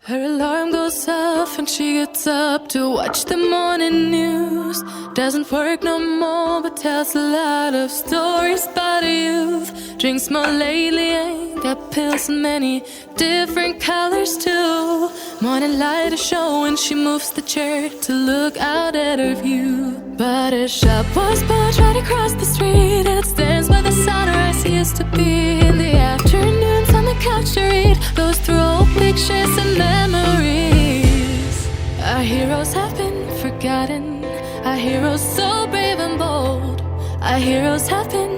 Her alarm goes off and she gets up to watch the morning news. Doesn't work no more but tells a lot of stories about her youth. Drinks more lately, ain't got pills in many different colors too. Morning light is showing, she moves the chair to look out at her view. But her shop was built right across the street, and it stands by the sunrise used to be. In the afternoons on the couch to read, goes through old pictures and memories. Our heroes have been forgotten, our heroes so brave and bold. Our heroes have been